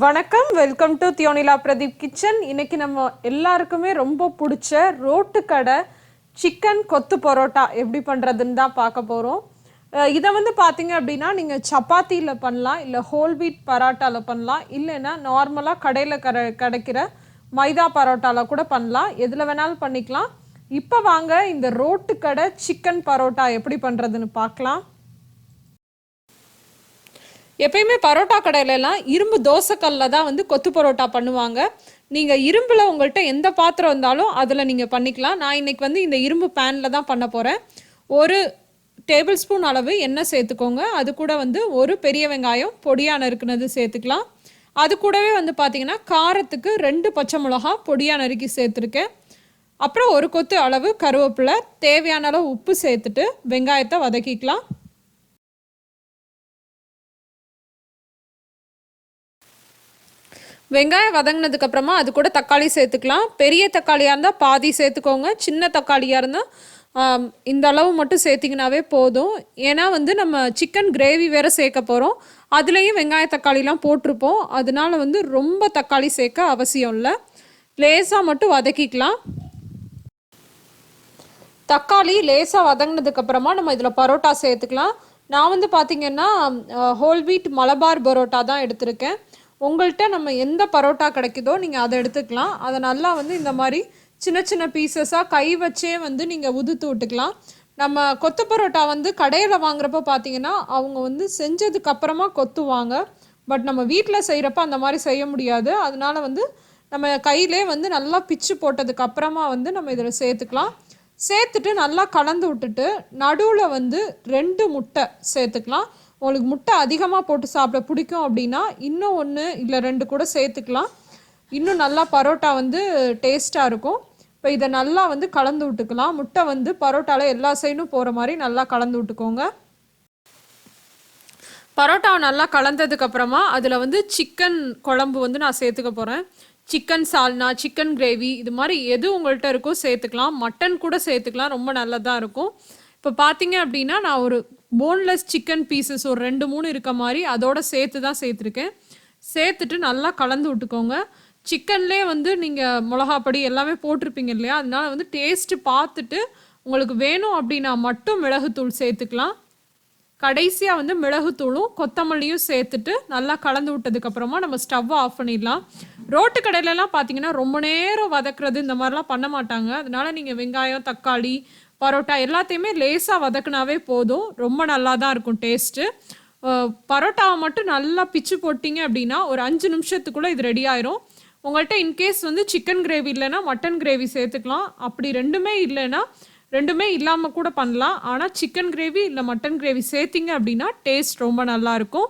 வணக்கம், welcome to thiyonilapradeep kitchen. இன்னைக்கு நம்ம எல்லாருக்குமே ரொம்ப பிடிச்ச ரோட்டு கடை சிக்கன் கொத்து பரோட்டா எப்படி பண்ணுறதுன்னு தான் பார்க்க போகிறோம். இதை வந்து பார்த்தீங்க அப்படின்னா நீங்கள் சப்பாத்தியில் பண்ணலாம், இல்லை ஹோல் வீட் பரோட்டாவில் பண்ணலாம், இல்லைன்னா நார்மலாக கடையில் கிடைக்கிற மைதா பரோட்டாவில் கூட பண்ணலாம். எதில் வேணாலும் பண்ணிக்கலாம். இப்போ வாங்க இந்த ரோட்டு கடை சிக்கன் பரோட்டா எப்படி பண்ணுறதுன்னு பார்க்கலாம். எப்பயுமே பரோட்டா கடையிலலாம் இரும்பு தோசைக்கல்ல தான் வந்து கொத்து பரோட்டா பண்ணுவாங்க. நீங்கள் இரும்பில் உங்கள்கிட்ட எந்த பாத்திரம் இருந்தாலும் அதில் நீங்கள் பண்ணிக்கலாம். நான் இன்றைக்கி வந்து இந்த இரும்பு பேனில் தான் பண்ண போகிறேன். ஒரு டேபிள் ஸ்பூன் அளவு எண்ணெய் சேர்த்துக்கோங்க. அது கூட வந்து ஒரு பெரிய வெங்காயம் பொடியாக நறுக்குனது சேர்த்துக்கலாம். அது கூடவே வந்து பார்த்திங்கன்னா காரத்துக்கு 2 பச்சை மிளகா பொடியாக நறுக்கி சேர்த்துருக்கேன். அப்புறம் ஒரு கொத்து அளவு கருவேப்பிலை, தேவையான அளவு உப்பு சேர்த்துட்டு வெங்காயத்தை வதக்கிக்கலாம். வெங்காயம் வதங்கினதுக்கப்புறமா அது கூட தக்காளி சேர்த்துக்கலாம். பெரிய தக்காளியாக இருந்தால் பாதி சேர்த்துக்கோங்க, சின்ன தக்காளியாக இருந்தால் இந்த அளவு மட்டும் சேர்த்திங்கனாவே போதும். ஏன்னா வந்து நம்ம சிக்கன் கிரேவி வேறு சேர்க்க போகிறோம், அதுலேயும் வெங்காய தக்காளிலாம் போட்டிருப்போம். அதனால வந்து ரொம்ப தக்காளி சேர்க்க அவசியம் இல்லை, லேசாக மட்டும் வதக்கிக்கலாம். தக்காளி லேசாக வதங்கினதுக்கப்புறமா நம்ம இதில் பரோட்டா சேர்த்துக்கலாம். நான் வந்து பார்த்திங்கன்னா ஹோல் வீட் மலபார் பரோட்டா தான் எடுத்திருக்கேன். உங்கள்கிட்ட நம்ம எந்த பரோட்டா கிடைக்குதோ நீங்கள் அதை எடுத்துக்கலாம். அதை நல்லா வந்து இந்த மாதிரி சின்ன சின்ன பீசஸாக கை வச்சே வந்து நீங்கள் உதுத்து விட்டுக்கலாம். நம்ம கொத்து பரோட்டா வந்து கடையில் வாங்குறப்ப பார்த்தீங்கன்னா அவங்க வந்து செஞ்சதுக்கப்புறமா கொத்துவாங்க. பட் நம்ம வீட்டில் செய்கிறப்ப அந்த மாதிரி செய்ய முடியாது. அதனால வந்து நம்ம கையிலே வந்து நல்லா பிச்சு போட்டதுக்கப்புறமா வந்து நம்ம இதில் சேர்த்துக்கலாம். சேர்த்துட்டு நல்லா கலந்து விட்டுட்டு நடுவில் வந்து 2 முட்டை சேர்த்துக்கலாம். உங்களுக்கு முட்டை அதிகமாக போட்டு சாப்பிட பிடிக்கும் அப்படின்னா இன்னும் 1 இல்லை 2 கூட சேர்த்துக்கலாம். இன்னும் நல்லா பரோட்டா வந்து டேஸ்ட்டாக இருக்கும். இப்போ இதை நல்லா வந்து கலந்து விட்டுக்கலாம். முட்டை வந்து பரோட்டாவில் எல்லா சைடும் போகிற மாதிரி நல்லா கலந்து விட்டுக்கோங்க. பரோட்டாவை நல்லா கலந்ததுக்கப்புறமா அதில் வந்து சிக்கன் குழம்பு வந்து நான் சேர்த்துக்க போகிறேன். சிக்கன் சால்னா, சிக்கன் கிரேவி, இது மாதிரி எது உங்கள்கிட்ட இருக்கோ சேர்த்துக்கலாம். மட்டன் கூட சேர்த்துக்கலாம், ரொம்ப நல்லதாக இருக்கும். இப்போ பார்த்தீங்க அப்படின்னா நான் ஒரு போன்லெஸ் சிக்கன் பீசஸ் ஒரு 2-3 இருக்க மாதிரி அதோட சேர்த்து தான் சேர்த்துருக்கேன். சேர்த்துட்டு நல்லா கலந்து விட்டுக்கோங்க. சிக்கன்லேயே வந்து நீங்கள் மிளகாப்பொடி எல்லாமே போட்டிருப்பீங்க இல்லையா, அதனால வந்து டேஸ்ட்டு பார்த்துட்டு உங்களுக்கு வேணும் அப்படின்னா மட்டும் மிளகுத்தூள் சேர்த்துக்கலாம். கடைசியாக வந்து மிளகுத்தூளும் கொத்தமல்லியும் சேர்த்துட்டு நல்லா கலந்து விட்டதுக்கப்புறமா நம்ம ஸ்டவ்வை ஆஃப் பண்ணிடலாம். ரோட்டு கடையிலலாம் பார்த்தீங்கன்னா ரொம்ப நேரம் வதக்குறது இந்த மாதிரிலாம் பண்ண மாட்டாங்க. அதனால நீங்கள் வெங்காயம், தக்காளி, பரோட்டா எல்லாத்தையுமே லேசாக வதக்குனாவே போதும், ரொம்ப நல்லா தான் இருக்கும் டேஸ்ட்டு. பரோட்டாவை மட்டும் நல்லா பிச்சு போட்டிங்க அப்படின்னா ஒரு 5 நிமிஷத்துக்குள்ளே இது ரெடி ஆயிரும். உங்கள்கிட்ட இன்கேஸ் வந்து சிக்கன் கிரேவி இல்லைன்னா மட்டன் கிரேவி சேர்த்துக்கலாம். அப்படி ரெண்டுமே இல்லாமல் கூட பண்ணலாம். ஆனால் சிக்கன் கிரேவி இல்லை மட்டன் கிரேவி சேர்த்திங்க அப்படின்னா டேஸ்ட் ரொம்ப நல்லாயிருக்கும்.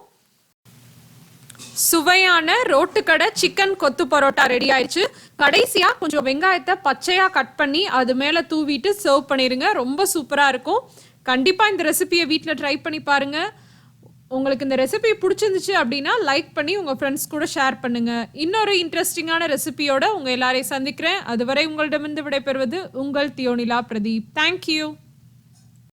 சுவையான ரோட்டுக்கடை சிக்கன் கொத்து பரோட்டா ரெடி ஆயிடுச்சு. கடைசியாக கொஞ்சம் வெங்காயத்தை பச்சையாக கட் பண்ணி அது மேலே தூவிட்டு சர்வ் பண்ணிடுங்க, ரொம்ப சூப்பராக இருக்கும். கண்டிப்பாக இந்த ரெசிபியை வீட்டில் ட்ரை பண்ணி பாருங்கள். உங்களுக்கு இந்த ரெசிபி பிடிச்சிருந்துச்சு அப்படின்னா லைக் பண்ணி உங்கள் ஃப்ரெண்ட்ஸ் கூட ஷேர் பண்ணுங்கள். இன்னொரு இன்ட்ரெஸ்டிங்கான ரெசிபியோட உங்கள் எல்லாரையும் சந்திக்கிறேன். அதுவரை உங்களிடமிருந்து விடைபெறுவது உங்கள் தியோனிலா பிரதீப். தேங்க்யூ.